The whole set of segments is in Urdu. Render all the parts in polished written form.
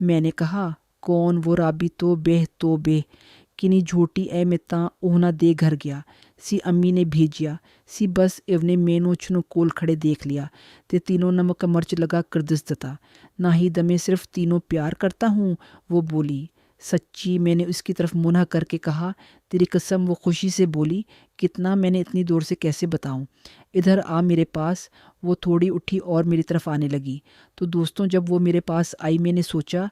میں نے کہا کون وہ رابی تو بے کنی جھوٹی اے میں تاں اوہنا دے گھر گیا سی امی نے بھیجیا سی بس ایونے مینو چھنو کول کھڑے دیکھ لیا تے تینوں نمک مرچ لگا کر دس دتا نہ ہی دمیں صرف تینوں پیار کرتا ہوں وہ بولی۔ سچی میں نے اس کی طرف منہ کر کے کہا تیری قسم وہ خوشی سے بولی کتنا میں نے اتنی دور سے کیسے بتاؤں ادھر آ میرے پاس وہ تھوڑی اٹھی اور میری طرف آنے لگی تو دوستوں جب وہ میرے پاس آئی میں نے سوچا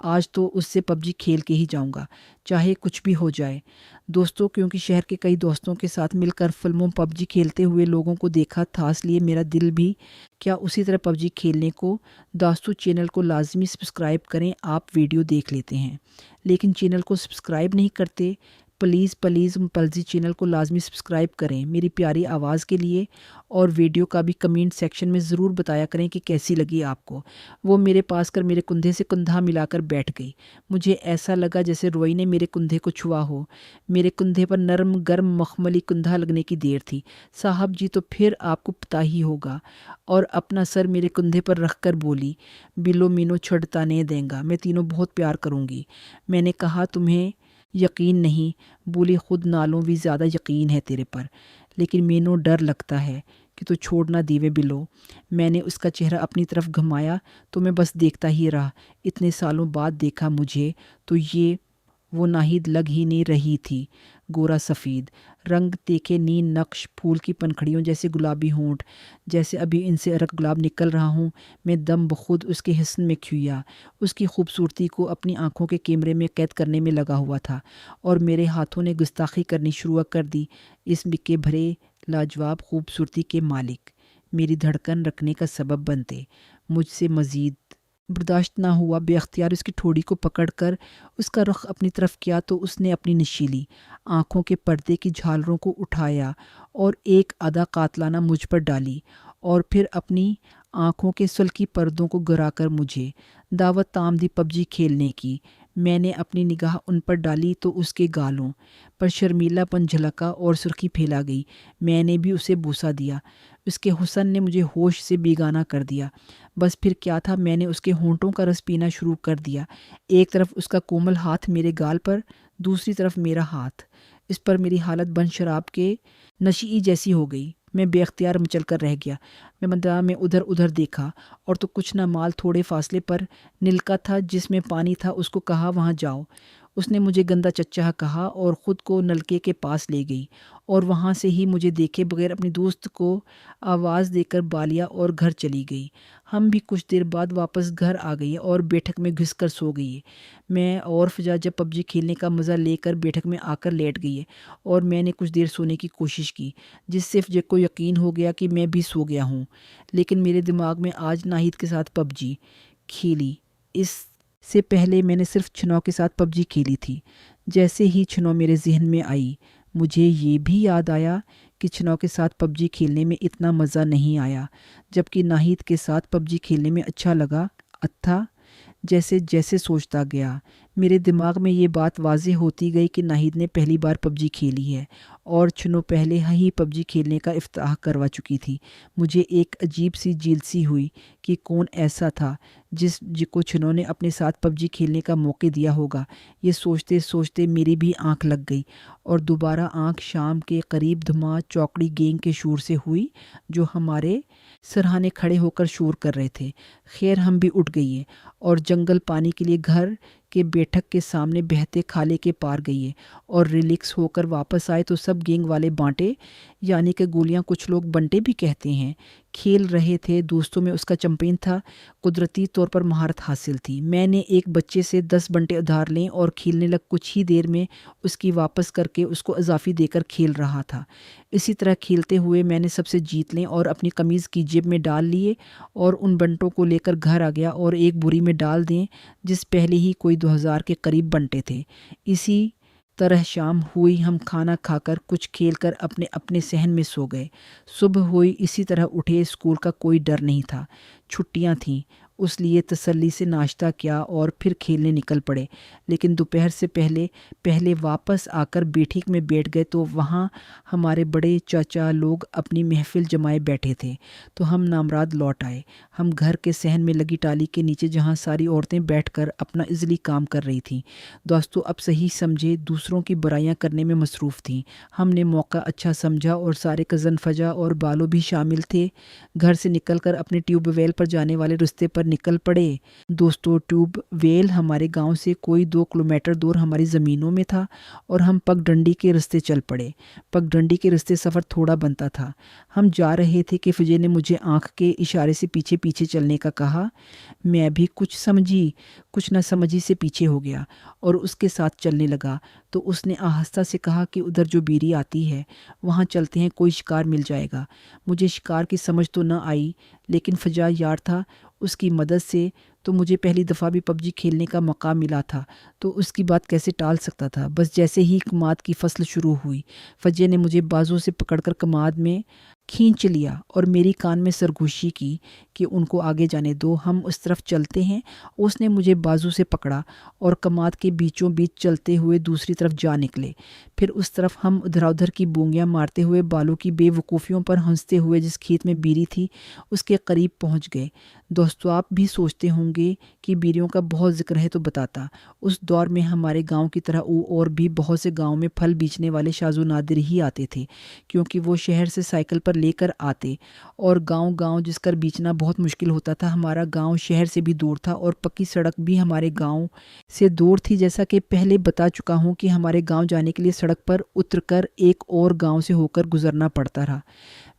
آج تو اس سے پب جی کھیل کے ہی جاؤں گا چاہے کچھ بھی ہو جائے دوستوں کیونکہ شہر کے کئی دوستوں کے ساتھ مل کر فلموں پب جی کھیلتے ہوئے لوگوں کو دیکھا تھا اس لیے میرا دل بھی کیا اسی طرح پب جی کھیلنے کو۔ داستو چینل کو لازمی سبسکرائب کریں آپ ویڈیو دیکھ لیتے ہیں لیکن چینل کو سبسکرائب نہیں کرتے پلیز پلزی چینل کو لازمی سبسکرائب کریں میری پیاری آواز کے لیے اور ویڈیو کا بھی کمنٹ سیکشن میں ضرور بتایا کریں کہ کیسی لگی آپ کو۔ وہ میرے پاس کر میرے کندھے سے کندھا ملا کر بیٹھ گئی مجھے ایسا لگا جیسے روئی نے میرے کندھے کو چھوا ہو میرے کندھے پر نرم گرم مخملی کندھا لگنے کی دیر تھی۔ صاحب جی تو پھر آپ کو پتہ ہی ہوگا اور اپنا سر میرے کندھے پر رکھ کر بولی بلو مینو چھڑتا نہیں دیں گا میں تینوں بہت پیار کروں گی۔ میں نے کہا تمہیں یقین نہیں بولی خود نالوں بھی زیادہ یقین ہے تیرے پر لیکن مینو ڈر لگتا ہے کہ تو چھوڑ نہ دیوے بلو۔ میں نے اس کا چہرہ اپنی طرف گھمایا تو میں بس دیکھتا ہی رہا اتنے سالوں بعد دیکھا مجھے تو یہ وہ ناہید لگ ہی نہیں رہی تھی گورا سفید رنگ دیکھے نین نقش پھول کی پنکھڑیوں جیسے گلابی ہونٹ جیسے ابھی ان سے ارق گلاب نکل رہا ہوں میں دم بخود اس کے حسن میں کھویا اس کی خوبصورتی کو اپنی آنکھوں کے کیمرے میں قید کرنے میں لگا ہوا تھا اور میرے ہاتھوں نے گستاخی کرنی شروع کر دی اس بکے بھرے لاجواب خوبصورتی کے مالک میری دھڑکن رکھنے کا سبب بنتے مجھ سے مزید برداشت نہ ہوا بے اختیار اس کی ٹھوڑی کو پکڑ کر اس کا رخ اپنی طرف کیا تو اس نے اپنی نشیلی آنکھوں کے پردے کی جھالروں کو اٹھایا اور ایک ادا قاتلانہ مجھ پر ڈالی اور پھر اپنی آنکھوں کے سلکی پردوں کو گرا کر مجھے دعوت تام دی پب جی کھیلنے کی۔ میں نے اپنی نگاہ ان پر ڈالی تو اس کے گالوں پر شرمیلا پن جھلکا اور سرخی پھیلا گئی میں نے بھی اسے بوسہ دیا اس کے حسن نے مجھے ہوش سے بیگانہ کر دیا بس پھر کیا تھا میں نے اس کے ہونٹوں کا رس پینا شروع کر دیا ایک طرف اس کا کومل ہاتھ میرے گال پر دوسری طرف میرا ہاتھ اس پر میری حالت بن شراب کے نشئی جیسی ہو گئی میں بے اختیار مچل کر رہ گیا میں مداح میں ادھر دیکھا اور تو کچھ نہ مال تھوڑے فاصلے پر نلکا تھا جس میں پانی تھا اس کو کہا وہاں جاؤ اس نے مجھے گندا چچا کہا اور خود کو نلکے کے پاس لے گئی اور وہاں سے ہی مجھے دیکھے بغیر اپنی دوست کو آواز دے کر بالیا اور گھر چلی گئی۔ ہم بھی کچھ دیر بعد واپس گھر آ گئی اور بیٹھک میں گھس کر سو گئی میں اور فجا جب پب جی کھیلنے کا مزہ لے کر بیٹھک میں آ کر لیٹ گئی اور میں نے کچھ دیر سونے کی کوشش کی جس سے فجا کو یقین ہو گیا کہ میں بھی سو گیا ہوں لیکن میرے دماغ میں آج ناہید کے ساتھ پب جی کھیلی اس سے پہلے میں نے صرف چھنو کے ساتھ پب جی کھیلی تھی۔ جیسے ہی چھنو میرے ذہن میں آئی مجھے یہ بھی یاد آیا کہ چھنو کے ساتھ پب جی کھیلنے میں اتنا مزہ نہیں آیا جبکہ ناہید کے ساتھ پب جی کھیلنے میں اچھا لگا تھا۔ جیسے سوچتا گیا میرے دماغ میں یہ بات واضح ہوتی گئی کہ ناہید نے پہلی بار پب جی کھیلی ہے اور چھنو پہلے ہی پب جی کھیلنے کا افتتاح کروا چکی تھی۔ مجھے ایک عجیب سی جیلسی ہوئی کہ کون ایسا تھا جس کو چھنو نے اپنے ساتھ پب جی کھیلنے کا موقع دیا ہوگا۔ یہ سوچتے سوچتے میری بھی آنکھ لگ گئی اور دوبارہ آنکھ شام کے قریب دھما چوکڑی گینگ کے شور سے ہوئی جو ہمارے سرہانے کھڑے ہو کر شور کر رہے تھے۔ خیر ہم بھی اٹھ گئی اور جنگل پانی کے لیے گھر کے بیٹھک کے سامنے بہتے کھالے کے پار گئی اور ریلیکس ہو کر واپس آئے تو سب گینگ والے بانٹے یعنی کہ گولیاں کچھ لوگ بنٹے بھی کہتے ہیں کھیل رہے تھے۔ دوستوں میں اس کا چمپئن تھا قدرتی طور پر مہارت حاصل تھی۔ میں نے ایک بچے سے 10 بنٹے ادھار لیں اور کھیلنے لگ کچھ ہی دیر میں اس کی واپس کر کے اس کو اضافی دے کر کھیل رہا تھا۔ اسی طرح کھیلتے ہوئے میں نے سب سے جیت لیں اور اپنی قمیض کی جیب میں ڈال لیے اور ان بنٹوں کو لے کر گھر آ گیا اور ایک بوری میں ڈال دیں جس پہلے ہی کوئی 2000 کے قریب بنٹے تھے۔ اسی طرح شام ہوئی ہم کھانا کھا کر کچھ کھیل کر اپنے اپنے صحن میں سو گئے۔ صبح ہوئی اسی طرح اٹھے اسکول کا کوئی ڈر نہیں تھا چھٹیاں تھیں اس لیے تسلی سے ناشتہ کیا اور پھر کھیلنے نکل پڑے، لیکن دوپہر سے پہلے واپس آ کر بیٹھک میں بیٹھ گئے تو وہاں ہمارے بڑے چاچا لوگ اپنی محفل جمائے بیٹھے تھے، تو ہم نامراد لوٹ آئے۔ ہم گھر کے صحن میں لگی ٹالی کے نیچے جہاں ساری عورتیں بیٹھ کر اپنا ازلی کام کر رہی تھیں، دوستو اب صحیح سمجھے دوسروں کی برائیاں کرنے میں مصروف تھیں۔ ہم نے موقع اچھا سمجھا اور سارے کزن فجا اور بالو بھی شامل تھے، گھر سے نکل کر اپنے ٹیوب ویل پر جانے والے رستے پر نکل پڑے۔ دوستو ٹیوب ویل ہمارے گاؤں سے کوئی 2 کلومیٹر دور ہماری زمینوں میں تھا اور ہم پگ ڈنڈی کے رستے چل پڑے۔ پگ ڈنڈی کے رستے سفر تھوڑا بنتا تھا۔ ہم جا رہے تھے کہ فجے نے مجھے آنکھ کے اشارے سے پیچھے پیچھے چلنے کا کہا۔ میں بھی کچھ نہ سمجھی سے پیچھے ہو گیا اور اس کے ساتھ چلنے لگا، تو اس نے آہستہ سے کہا کہ ادھر جو بیری آتی ہے وہاں چلتے ہیں، کوئی شکار مل جائے گا۔ مجھے شکار کی سمجھ تو نہ آئی، لیکن فجا یار تھا، اس کی مدد سے تو مجھے پہلی دفعہ بھی پب جی کھیلنے کا موقع ملا تھا، تو اس کی بات کیسے ٹال سکتا تھا۔ بس جیسے ہی کماد کی فصل شروع ہوئی، فجے نے مجھے بازو سے پکڑ کر کماد میں کھینچ لیا اور میری کان میں سرگوشی کی کہ ان کو آگے جانے دو، ہم اس طرف چلتے ہیں۔ اس نے مجھے بازو سے پکڑا اور کماد کے بیچوں بیچ چلتے ہوئے دوسری طرف جا نکلے۔ پھر اس طرف ہم ادھر کی بونگیاں مارتے ہوئے بالوں کی بے وقوفیوں پر ہنستے ہوئے جس کھیت میں بیری تھی اس کے قریب پہنچ گئے۔ دوستو آپ بھی سوچتے ہوں گے کہ بیریوں کا بہت ذکر ہے تو بتاتا، اس دور میں ہمارے گاؤں کی طرح اور بھی بہت سے گاؤں میں پھل بیچنے والے شاذ و نادر ہی آتے تھے، کیونکہ وہ شہر سے سائیکل پر لے کر آتے اور گاؤں جس کر بیچنا بہت مشکل ہوتا تھا۔ ہمارا گاؤں شہر سے بھی دور تھا اور پکی سڑک بھی ہمارے گاؤں سے دور تھی، جیسا کہ پہلے بتا چکا ہوں کہ ہمارے گاؤں جانے کے لیے سڑک پر اتر کر ایک اور گاؤں سے ہو کر گزرنا پڑتا رہا۔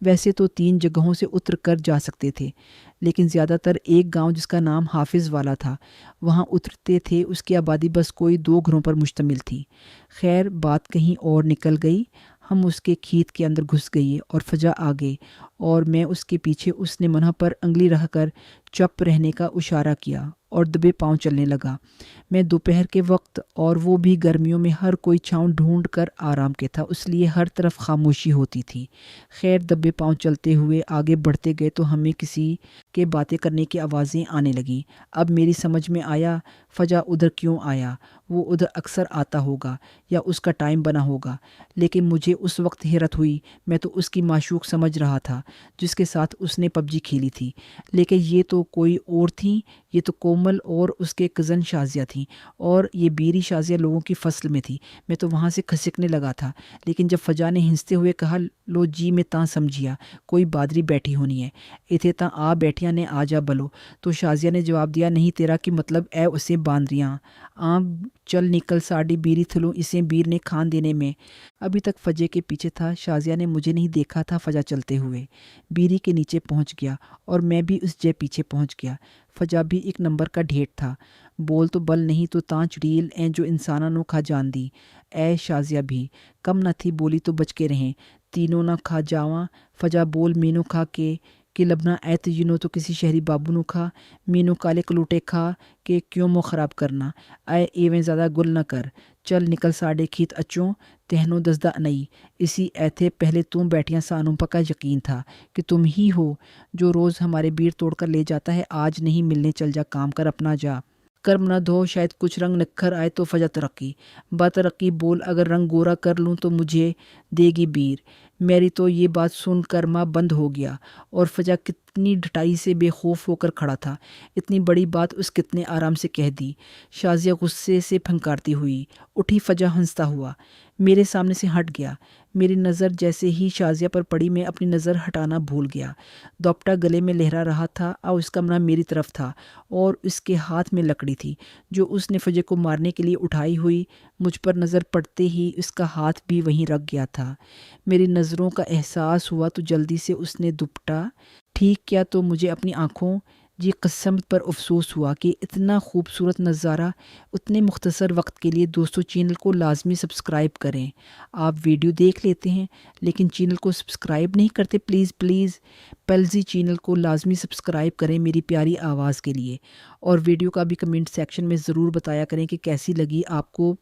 ویسے تو 3 جگہوں سے اتر کر جا سکتے تھے، لیکن زیادہ تر ایک گاؤں جس کا نام حافظ والا تھا وہاں اترتے تھے۔ اس کی آبادی بس کوئی 2 گھروں پر مشتمل تھی۔ خیر بات کہیں اور نکل گئی، ہم اس کے کھیت کے اندر گھس گئے اور فجا آ گئے اور میں اس کے پیچھے۔ اس نے منہ پر انگلی رکھ کر چپ رہنے کا اشارہ کیا اور دبے پاؤں چلنے لگا۔ میں دوپہر کے وقت اور وہ بھی گرمیوں میں ہر کوئی چھاؤں ڈھونڈ کر آرام کے تھا، اس لیے ہر طرف خاموشی ہوتی تھی۔ خیر دبے پاؤں چلتے ہوئے آگے بڑھتے گئے تو ہمیں کسی کے باتیں کرنے کی آوازیں آنے لگیں۔ اب میری سمجھ میں آیا فجا ادھر کیوں آیا، وہ ادھر اکثر آتا ہوگا یا اس کا ٹائم بنا ہوگا، لیکن مجھے اس وقت حیرت ہوئی۔ میں تو اس کی معشوق سمجھ رہا تھا جس کے ساتھ اس نے پب جی کھیلی تھی، لیکن یہ تو کوئی اور تھیں، یہ تو کومل اور اس کے کزن شازیہ تھیں، اور یہ بیری شازیہ لوگوں کی فصل میں تھی۔ میں تو وہاں سے کھسکنے لگا تھا، لیکن جب فجا نے ہنستے ہوئے کہا لو جی میں تاں سمجھیا کوئی بادری بیٹھی ہونی ہے، ایتھے تاں آ بیٹھیاں نے آ جا بلو، تو شازیہ نے جواب دیا نہیں تیرا کی مطلب اے اسے باندریاں چل نکل ساڑی بیری تھلوں اسے بیر نے کھان دینے میں۔ ابھی تک فجے کے پیچھے تھا، شازیہ نے مجھے نہیں دیکھا تھا۔ فجا چلتے ہوئے بیری کے نیچے پہنچ گیا اور میں بھی اس جے پیچھے پہنچ گیا۔ فجا بھی 1 نمبر کا ڈھیٹ تھا، بول تو بل نہیں تو تاں چڑیل ایں جو انساناں نو کھا جان دی، اے شازیہ بھی کم نہ تھی بولی تو بچ کے رہیں، تینوں نہ کھا جاواں۔ فجا بول مینو کھا کہ لبنا ایت جنوں تو کسی شہری بابو نو کھا، مینو کالے کلوٹے کھا کہ کیوں مو خراب کرنا، اے ایویں زیادہ گل نہ کر، چل نکل ساڑے کھیت اچوں تہنوں دزدہ انئی، اسی ایتھے پہلے تم بیٹھیاں سانوں پکا یقین تھا کہ تم ہی ہو جو روز ہمارے بیر توڑ کر لے جاتا ہے، آج نہیں ملنے چل جا کام کر اپنا جا، کرم نہ دھو شاید کچھ رنگ نکھر آئے تو فجا ترقی، بترقی بول اگر رنگ گورا کر لوں تو مجھے دے گی بیر۔ میری تو یہ بات سن کر ماں بند ہو گیا، اور فجا کتنی ڈٹائی سے بے خوف ہو کر کھڑا تھا، اتنی بڑی بات اس کتنے آرام سے کہہ دی۔ شازیہ غصے سے پھنکارتی ہوئی اٹھی، فجا ہنستا ہوا میرے سامنے سے ہٹ گیا۔ میری نظر جیسے ہی شازیہ پر پڑی میں اپنی نظر ہٹانا بھول گیا۔ دوپٹہ گلے میں لہرا رہا تھا اور اس کا منہ میری طرف تھا اور اس کے ہاتھ میں لکڑی تھی جو اس نے فجے کو مارنے کے لیے اٹھائی ہوئی۔ مجھ پر نظر پڑتے ہی اس کا ہاتھ بھی وہیں رکھ گیا تھا۔ میری نظروں کا احساس ہوا تو جلدی سے اس نے دوپٹہ ٹھیک کیا تو مجھے اپنی آنکھوں جی قسمت پر افسوس ہوا کہ اتنا خوبصورت نظارہ اتنے مختصر وقت کے لیے۔ دوستو چینل کو لازمی سبسکرائب کریں، آپ ویڈیو دیکھ لیتے ہیں لیکن چینل کو سبسکرائب نہیں کرتے، پلیز پلزی چینل کو لازمی سبسکرائب کریں میری پیاری آواز کے لیے، اور ویڈیو کا بھی کمنٹ سیکشن میں ضرور بتایا کریں کہ کیسی لگی آپ کو